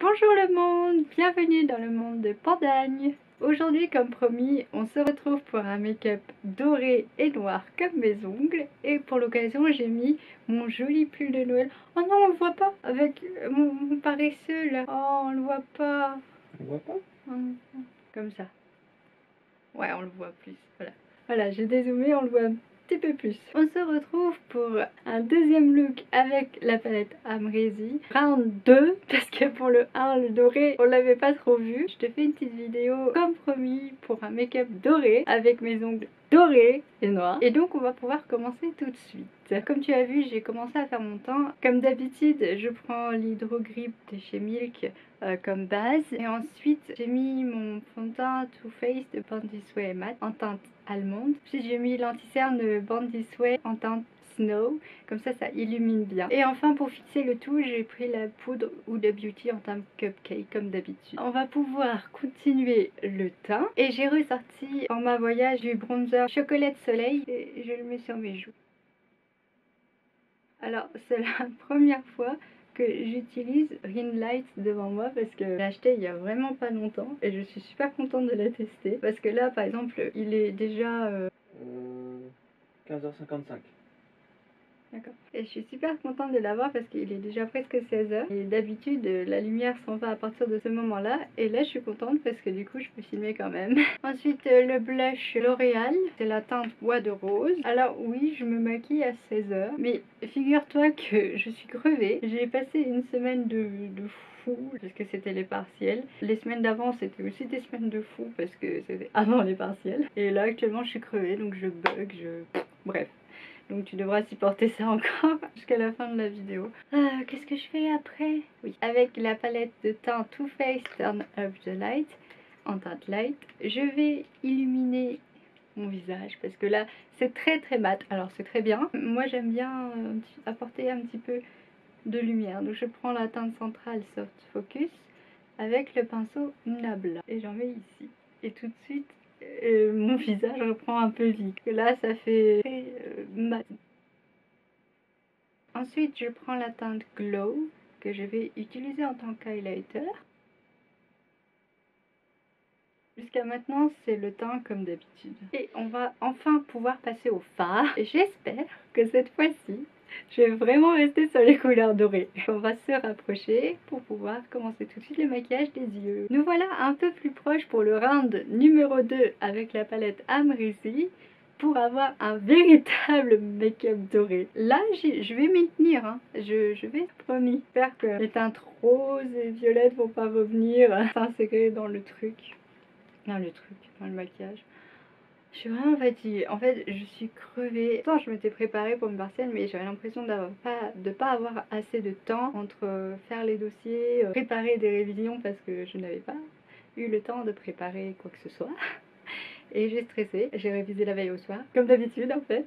Bonjour le monde, bienvenue dans le monde de Pandagne. Aujourd'hui, comme promis, on se retrouve pour un make-up doré et noir comme mes ongles. Et pour l'occasion, j'ai mis mon joli pull de Noël. Oh non, on le voit pas avec mon paresseux là. Oh, on le voit pas. On voit pas? Comme ça. Ouais, on le voit plus. Voilà, j'ai dézoomé, on le voit un petit peu plus. On se retrouve pour un deuxième look avec la palette Amrezy. Round 2, parce que pour le 1, le doré, on l'avait pas trop vu. Je te fais une petite vidéo comme promis pour un make-up doré avec mes ongles dorés et noirs. Et donc on va pouvoir commencer tout de suite. Comme tu as vu, j'ai commencé à faire mon teint. Comme d'habitude, je prends l'Hydro-Grip de chez Milk comme base. Et ensuite, j'ai mis mon fond de teint Too Faced de Born This Way Matte en teinte allemande. Puis j'ai mis l'anti-cerne de Born This Way en teinte Snow, comme ça illumine bien. Et enfin pour fixer le tout, j'ai pris la poudre Huda Beauty en teinte Cupcake comme d'habitude. On va pouvoir continuer le teint et j'ai ressorti en ma voyage du bronzer Chocolat de Soleil et je le mets sur mes joues. Alors c'est la première fois que j'utilise Ring Light devant moi parce que je l'ai acheté il y a vraiment pas longtemps et je suis super contente de la tester parce que là par exemple il est déjà 15h55. D'accord. Et je suis super contente de l'avoir parce qu'il est déjà presque 16h. Et d'habitude, la lumière s'en va à partir de ce moment-là. Et là, je suis contente parce que du coup, je peux filmer quand même. Ensuite, le blush L'Oréal. C'est la teinte bois de rose. Alors oui, je me maquille à 16h. Mais figure-toi que je suis crevée. J'ai passé une semaine de fou parce que c'était les partiels. Les semaines d'avant, c'était aussi des semaines de fou parce que c'était avant les partiels. Et là, actuellement, je suis crevée. Donc je bug, bref. Donc tu devras supporter ça encore jusqu'à la fin de la vidéo. Qu'est-ce que je fais après? Oui, avec la palette de teint Too Faced Turn Up the Light en teinte light, je vais illuminer mon visage parce que là c'est très mat. Alors c'est très bien. Moi j'aime bien apporter un petit peu de lumière. Donc je prends la teinte centrale Soft Focus avec le pinceau Nabla et j'en mets ici. Et tout de suite mon visage reprend un peu vie. Là ça fait très mat. Ensuite je prends la teinte Glow que je vais utiliser en tant qu'highlighter. Jusqu'à maintenant c'est le teint comme d'habitude. Et on va enfin pouvoir passer au fard. Et j'espère que cette fois-ci je vais vraiment rester sur les couleurs dorées. On va se rapprocher pour pouvoir commencer tout de suite le maquillage des yeux. Nous voilà un peu plus proches pour le round numéro 2 avec la palette Amrezy pour avoir un véritable make-up doré. Là, je vais m'y tenir, hein. Je vais, promis. J'espère que les teintes roses et violettes vont pas revenir s'intégrer dans le truc. Dans le maquillage. Je suis vraiment fatiguée. En fait, je suis crevée. Pourtant, je m'étais préparée pour une partielle, mais j'avais l'impression de pas avoir assez de temps entre faire les dossiers, préparer des révisions parce que je n'avais pas eu le temps de préparer quoi que ce soit. Et j'ai stressé. J'ai révisé la veille au soir, comme d'habitude en fait.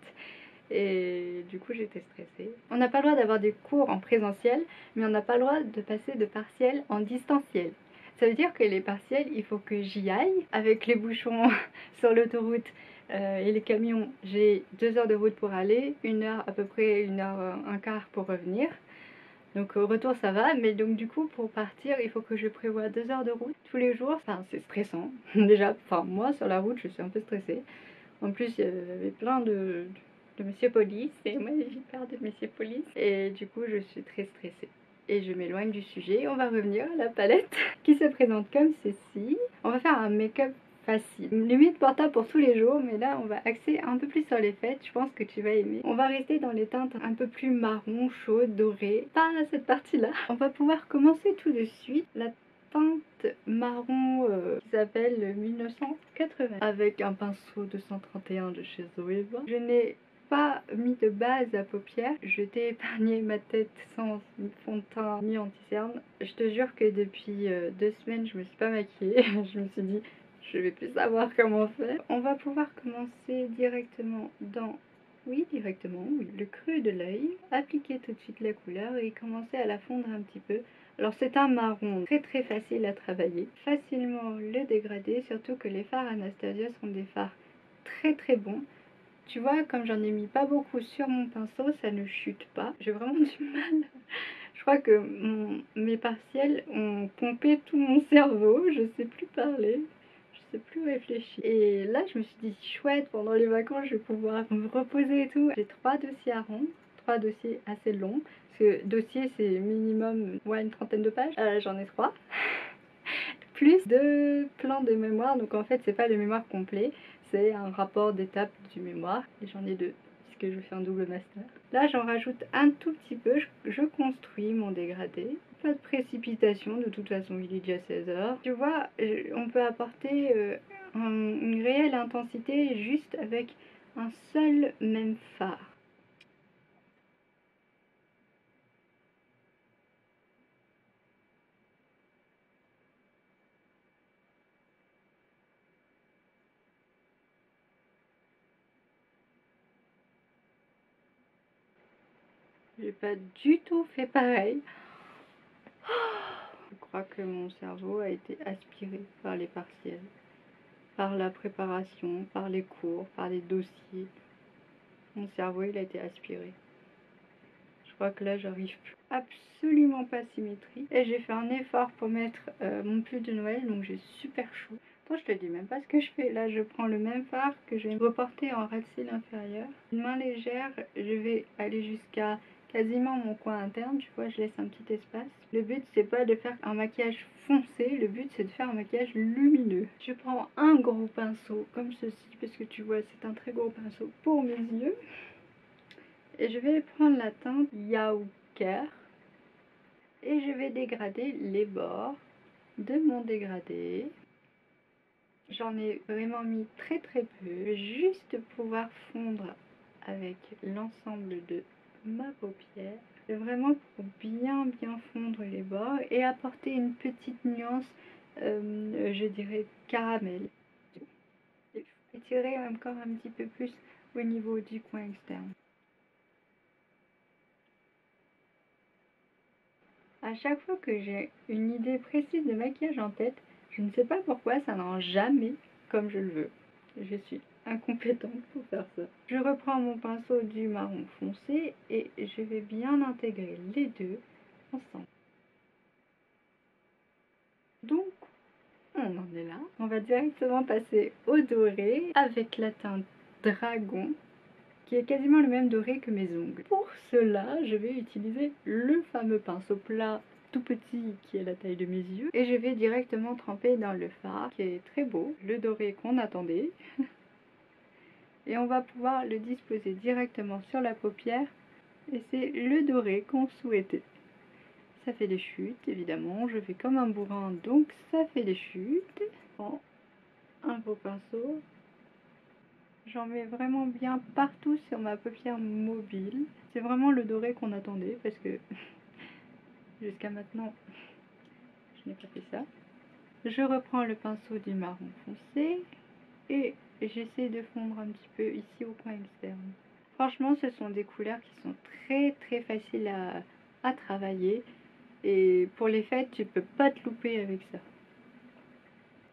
Et du coup, j'étais stressée. On n'a pas le droit d'avoir des cours en présentiel, mais on n'a pas le droit de passer de partiel en distanciel. Ça veut dire que les partiels, il faut que j'y aille. Avec les bouchons sur l'autoroute et les camions, j'ai 2 heures de route pour aller, 1 heure à peu près, 1 heure, un quart pour revenir. Donc au retour ça va, mais donc du coup pour partir, il faut que je prévoie 2 heures de route tous les jours. Enfin c'est stressant. Déjà, enfin moi sur la route je suis un peu stressée. En plus il y avait plein de monsieur police et moi j'ai peur de monsieur police. Et du coup je suis très stressée. Et je m'éloigne du sujet. On va revenir à la palette qui se présente comme ceci. On va faire un make-up facile. Limite portable pour tous les jours, mais là on va axer un peu plus sur les fêtes. Je pense que tu vas aimer. On va rester dans les teintes un peu plus marron, chaudes, dorées. Pas cette partie-là. On va pouvoir commencer tout de suite. La teinte marron qui s'appelle 1980 avec un pinceau 231 de chez Zoeva. Je n'ai pas mis de base à paupières. Je t'ai épargné ma tête sans fond de teint ni anti-cerne. Je te jure que depuis 2 semaines je me suis pas maquillée. Je me suis dit je vais plus savoir comment faire. On va pouvoir commencer directement dans le creux de l'œil, appliquer tout de suite la couleur et commencer à la fondre un petit peu. Alors c'est un marron très facile à travailler, facilement le dégrader, surtout que les fards Anastasia sont des fards très bons. Tu vois, comme j'en ai mis pas beaucoup sur mon pinceau, ça ne chute pas. J'ai vraiment du mal. Je crois que mes partiels ont pompé tout mon cerveau, je sais plus parler, je sais plus réfléchir. Et là, je me suis dit, chouette, pendant les vacances, je vais pouvoir me reposer et tout. J'ai 3 dossiers à rendre, 3 dossiers assez longs, parce que dossier, c'est minimum une trentaine de pages. J'en ai 3. Plus 2 plans de mémoire, donc en fait, c'est pas le mémoire complet, c'est un rapport d'étape du mémoire, et j'en ai 2. Que je fais un double master. Là, j'en rajoute un tout petit peu, je construis mon dégradé. Pas de précipitation, de toute façon, il est déjà 16 h. Tu vois, on peut apporter une réelle intensité juste avec un seul même fard. J'ai pas du tout fait pareil. Je crois que mon cerveau a été aspiré par les partiels, par la préparation, par les cours, par les dossiers. Mon cerveau, il a été aspiré. Je crois que là, j'arrive plus. Absolument pas symétrie. Et j'ai fait un effort pour mettre mon pull de Noël, donc j'ai super chaud. Attends, je te dis même pas ce que je fais. Là, je prends le même fard que j'ai reporté en ras de cils inférieur. Une main légère, je vais aller jusqu'à quasiment mon coin interne. Tu vois, je laisse un petit espace. Le but, c'est pas de faire un maquillage foncé. Le but, c'est de faire un maquillage lumineux. Je prends un gros pinceau comme ceci, parce que tu vois, c'est un très gros pinceau pour mes yeux. Et je vais prendre la teinte Yauker et je vais dégrader les bords de mon dégradé. J'en ai vraiment mis très peu. Je vais juste pouvoir fondre avec l'ensemble de ma paupière. C'est vraiment pour bien fondre les bords et apporter une petite nuance, je dirais caramel. Et étirer encore un petit peu plus au niveau du coin externe. À chaque fois que j'ai une idée précise de maquillage en tête, je ne sais pas pourquoi ça ne rend jamais comme je le veux. Je suis incompétente pour faire ça. Je reprends mon pinceau du marron foncé et je vais bien intégrer les deux ensemble. Donc, on en est là. On va directement passer au doré avec la teinte Dragon, qui est quasiment le même doré que mes ongles. Pour cela, je vais utiliser le fameux pinceau plat tout petit qui est la taille de mes yeux et je vais directement tremper dans le fard qui est très beau, le doré qu'on attendait. Et on va pouvoir le disposer directement sur la paupière et c'est le doré qu'on souhaitait. Ça fait des chutes évidemment, je fais comme un bourrin donc ça fait des chutes. Je prends un gros pinceau. J'en mets vraiment bien partout sur ma paupière mobile. C'est vraiment le doré qu'on attendait parce que jusqu'à maintenant, je n'ai pas fait ça. Je reprends le pinceau du marron foncé et j'essaie de fondre un petit peu ici au coin externe. Franchement, ce sont des couleurs qui sont très faciles à travailler et pour les fêtes, tu peux pas te louper avec ça.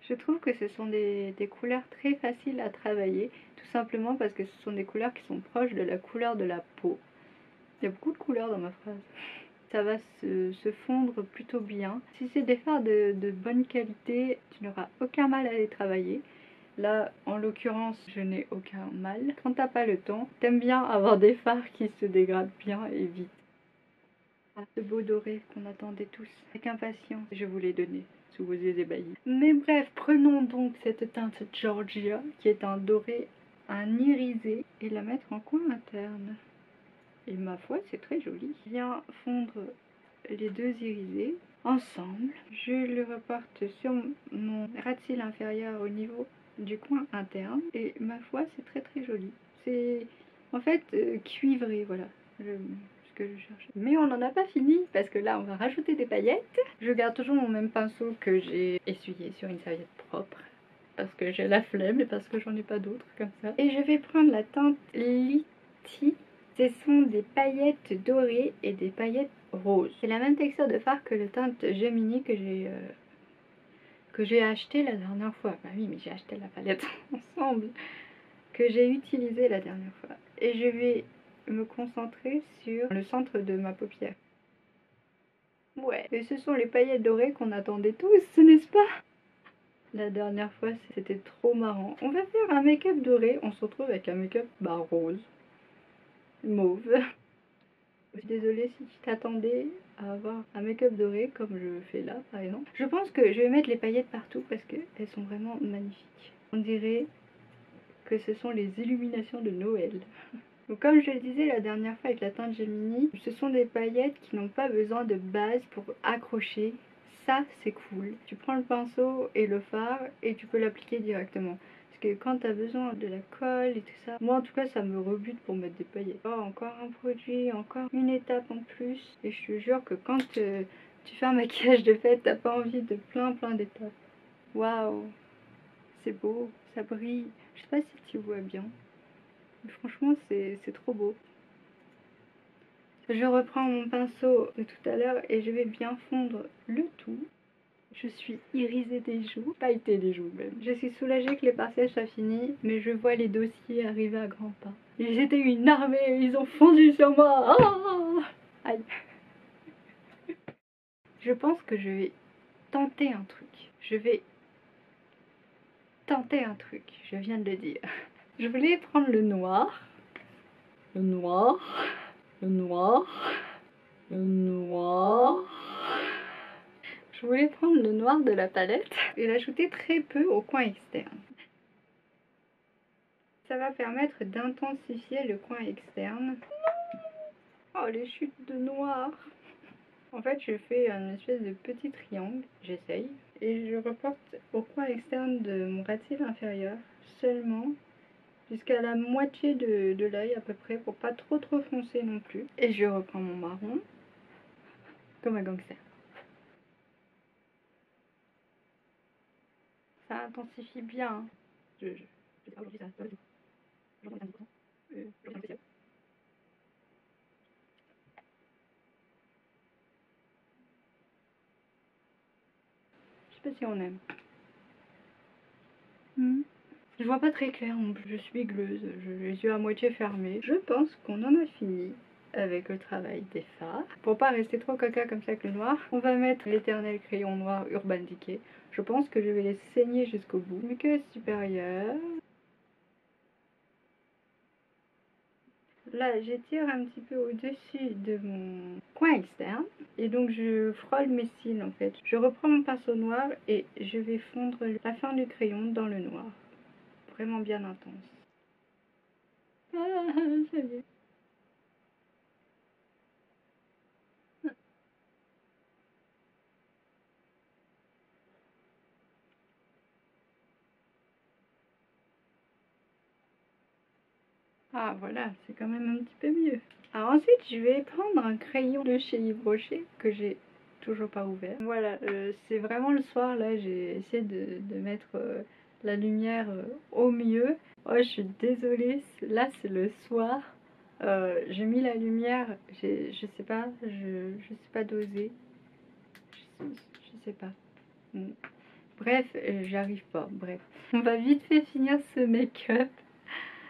Je trouve que ce sont des couleurs très faciles à travailler, tout simplement parce que ce sont des couleurs qui sont proches de la couleur de la peau. Il y a beaucoup de couleurs dans ma phrase. Ça va se fondre plutôt bien. Si c'est des fards de bonne qualité, tu n'auras aucun mal à les travailler. Là, en l'occurrence, je n'ai aucun mal. Quand t'as pas le temps, t'aimes bien avoir des fards qui se dégradent bien et vite. Ce beau doré qu'on attendait tous avec impatience, je vous l'ai donné sous vos yeux ébahis. Mais bref, prenons donc cette teinte Georgia qui est un doré, un irisé et la mettre en coin interne. Et ma foi, c'est très joli. Viens fondre les deux irisés ensemble. Je le reporte sur mon ras de cils inférieur au niveau du coin interne et ma foi, c'est très joli. C'est en fait cuivré, voilà. Que je cherche. Mais on n'en a pas fini parce que là on va rajouter des paillettes. Je garde toujours mon même pinceau que j'ai essuyé sur une serviette propre parce que j'ai la flemme et parce que j'en ai pas d'autres comme ça. Et je vais prendre la teinte Litty. Ce sont des paillettes dorées et des paillettes roses. C'est la même texture de fard que la teinte Gemini que j'ai acheté la dernière fois. Bah oui, mais j'ai acheté la palette ensemble. Que j'ai utilisé la dernière fois. Et je vais me concentrer sur le centre de ma paupière. Ouais, et ce sont les paillettes dorées qu'on attendait tous, n'est-ce pas? La dernière fois, c'était trop marrant. On va faire un make-up doré. On se retrouve avec un make-up rose, mauve. Je suis désolée si tu t'attendais à avoir un make-up doré comme je fais là, par exemple. Je pense que je vais mettre les paillettes partout parce qu'elles sont vraiment magnifiques. On dirait que ce sont les illuminations de Noël. Donc comme je le disais la dernière fois avec la teinte Gemini, ce sont des paillettes qui n'ont pas besoin de base pour accrocher. Ça, c'est cool. Tu prends le pinceau et le fard et tu peux l'appliquer directement. Parce que quand tu as besoin de la colle et tout ça, moi en tout cas ça me rebute pour mettre des paillettes. Oh, encore un produit, encore une étape en plus. Et je te jure que quand tu fais un maquillage de fête, t'as pas envie de plein d'étapes. Waouh, c'est beau, ça brille. Je sais pas si tu vois bien. Franchement, c'est trop beau. Je reprends mon pinceau de tout à l'heure et je vais bien fondre le tout. Je suis irisée des joues, pailletée des joues même. Je suis soulagée que les partiels soient finis, mais je vois les dossiers arriver à grands pas. Ils étaient une armée, ils ont fondu sur moi. Oh, aïe. Je pense que je vais tenter un truc. Je vais tenter un truc, je viens de le dire. Je voulais prendre le noir, le noir, le noir, le noir. Je voulais prendre le noir de la palette et l'ajouter très peu au coin externe. Ça va permettre d'intensifier le coin externe. Oh, les chutes de noir! En fait, je fais une espèce de petit triangle, j'essaye, et je reporte au coin externe de mon ras-de-cils inférieur seulement jusqu'à la moitié de l'œil à peu près pour pas trop foncer non plus. Et je reprends mon marron comme un gangster. Ça intensifie bien. Hein. Je sais pas aujourd'hui, ça va du coup. Aujourd'hui, on est un spécial. Je sais pas si on aime. Je vois pas très clair non plus, je suis gleuse, j'ai les yeux à moitié fermés. Je pense qu'on en a fini avec le travail des fards. Pour pas rester trop caca comme ça avec le noir, on va mettre l'éternel crayon noir Urban Decay. Je pense que je vais les saigner jusqu'au bout. Muqueuse supérieure. Là, j'étire un petit peu au-dessus de mon coin externe. Et donc, je frôle mes cils en fait. Je reprends mon pinceau noir et je vais fondre la fin du crayon dans le noir. Vraiment bien intense. Ah, ça y est. Ah voilà, c'est quand même un petit peu mieux. Alors ensuite, je vais prendre un crayon de chez Yves Rocher que j'ai toujours pas ouvert. Voilà, c'est vraiment le soir, là, j'ai essayé de mettre la lumière au mieux. Oh, je suis désolée, là c'est le soir. J'ai mis la lumière, je sais pas, je sais pas doser. Je sais pas. Bref, j'arrive pas, bref. On va vite fait finir ce make-up.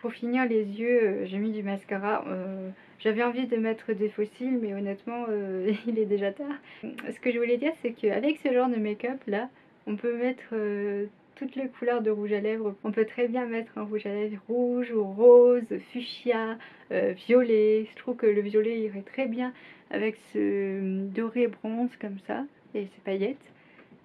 Pour finir les yeux, j'ai mis du mascara. J'avais envie de mettre des faux cils, mais honnêtement, il est déjà tard. Ce que je voulais dire, c'est qu'avec ce genre de make-up là, on peut mettre toutes les couleurs de rouge à lèvres. On peut très bien mettre un rouge à lèvres rouge ou rose, fuchsia, violet. Je trouve que le violet irait très bien avec ce doré bronze comme ça et ces paillettes.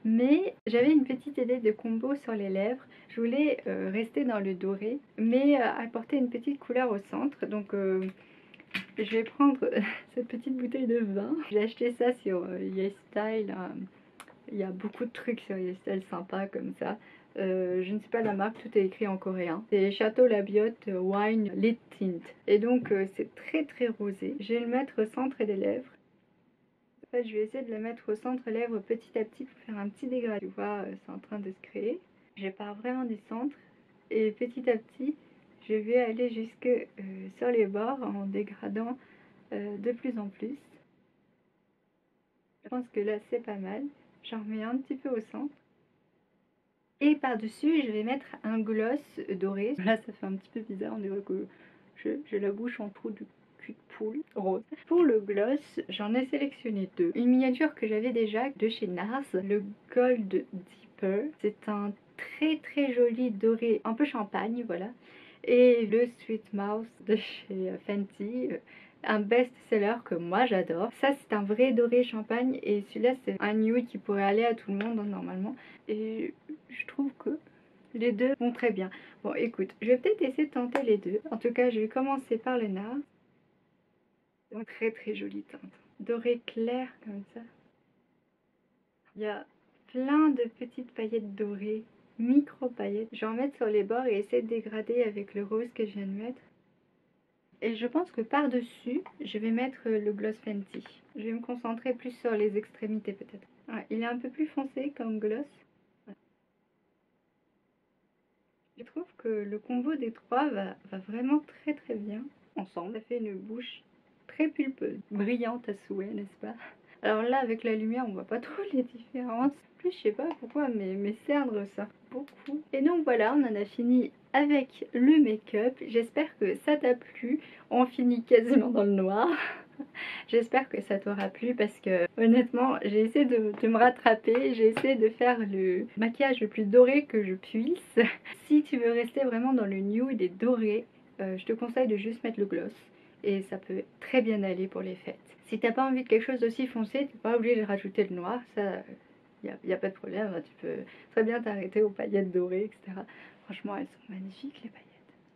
Mais j'avais une petite idée de combo sur les lèvres. Je voulais rester dans le doré, mais apporter une petite couleur au centre. Donc je vais prendre cette petite bouteille de vin. J'ai acheté ça sur YesStyle. Il y a beaucoup de trucs sur YesStyle sympas comme ça. Je ne sais pas la marque, tout est écrit en coréen. C'est Château Labiotte Wine Lip Tint. Et donc c'est très rosé. Je vais le mettre au centre des lèvres. En fait, je vais essayer de le mettre au centre lèvres petit à petit pour faire un petit dégradé. Tu vois, c'est en train de se créer. Je pars vraiment du centre et petit à petit, je vais aller jusque sur les bords en dégradant de plus en plus. Je pense que là, c'est pas mal. J'en remets un petit peu au centre. Et par-dessus, je vais mettre un gloss doré. Là, ça fait un petit peu bizarre. On dirait que j'ai la bouche en trou du cul de poule rose. Pour le gloss, j'en ai sélectionné deux. Une miniature que j'avais déjà de chez NARS, le Gold Deeper. C'est un très joli doré, un peu champagne, voilà. Et le Sweet Mouth de chez Fenty, un best-seller que moi j'adore. Ça c'est un vrai doré champagne et celui-là c'est un nude qui pourrait aller à tout le monde hein, normalement. Et je trouve que les deux vont très bien. Bon écoute, je vais peut-être essayer de tenter les deux. En tout cas je vais commencer par le NARS. Donc très jolie teinte. Doré clair comme ça. Il y a plein de petites paillettes dorées, micro paillettes. Je vais en mettre sur les bords et essayer de dégrader avec le rose que je viens de mettre. Et je pense que par-dessus, je vais mettre le gloss Fenty. Je vais me concentrer plus sur les extrémités peut-être. Ouais, il est un peu plus foncé comme gloss. Ouais. Je trouve que le combo des trois va vraiment très bien ensemble. Ça fait une bouche très pulpeuse, brillante à souhait, n'est-ce pas? Alors là, avec la lumière, on voit pas trop les différences. En plus, je sais pas pourquoi, mais mes cernes ressortent beaucoup. Et donc voilà, on en a fini avec le make-up. J'espère que ça t'a plu. On finit quasiment dans le noir. J'espère que ça t'aura plu parce que honnêtement, j'ai essayé de me rattraper. J'ai essayé de faire le maquillage le plus doré que je puisse. Si tu veux rester vraiment dans le nude et doré, je te conseille de juste mettre le gloss. Et ça peut très bien aller pour les fêtes. Si t'as pas envie de quelque chose d'aussi foncé, t'es pas obligé de rajouter le noir, ça, y a pas de problème, hein. Tu peux très bien t'arrêter aux paillettes dorées, etc. Franchement, elles sont magnifiques les paillettes.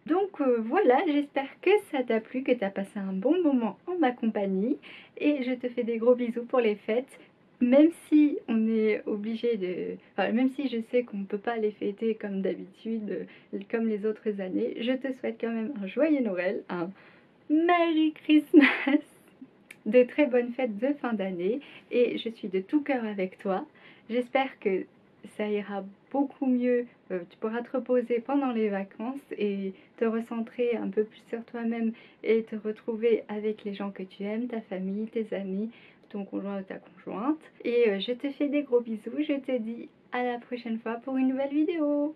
Donc voilà, j'espère que ça t'a plu, que t'as passé un bon moment en ma compagnie. Et je te fais des gros bisous pour les fêtes. Même si on est obligé de... Enfin, même si je sais qu'on ne peut pas les fêter comme d'habitude, comme les autres années, je te souhaite quand même un joyeux Noël, un Merry Christmas, de très bonnes fêtes de fin d'année et je suis de tout cœur avec toi. J'espère que ça ira beaucoup mieux, tu pourras te reposer pendant les vacances et te recentrer un peu plus sur toi-même et te retrouver avec les gens que tu aimes, ta famille, tes amis, ton conjoint ou ta conjointe. Et je te fais des gros bisous, je te dis à la prochaine fois pour une nouvelle vidéo.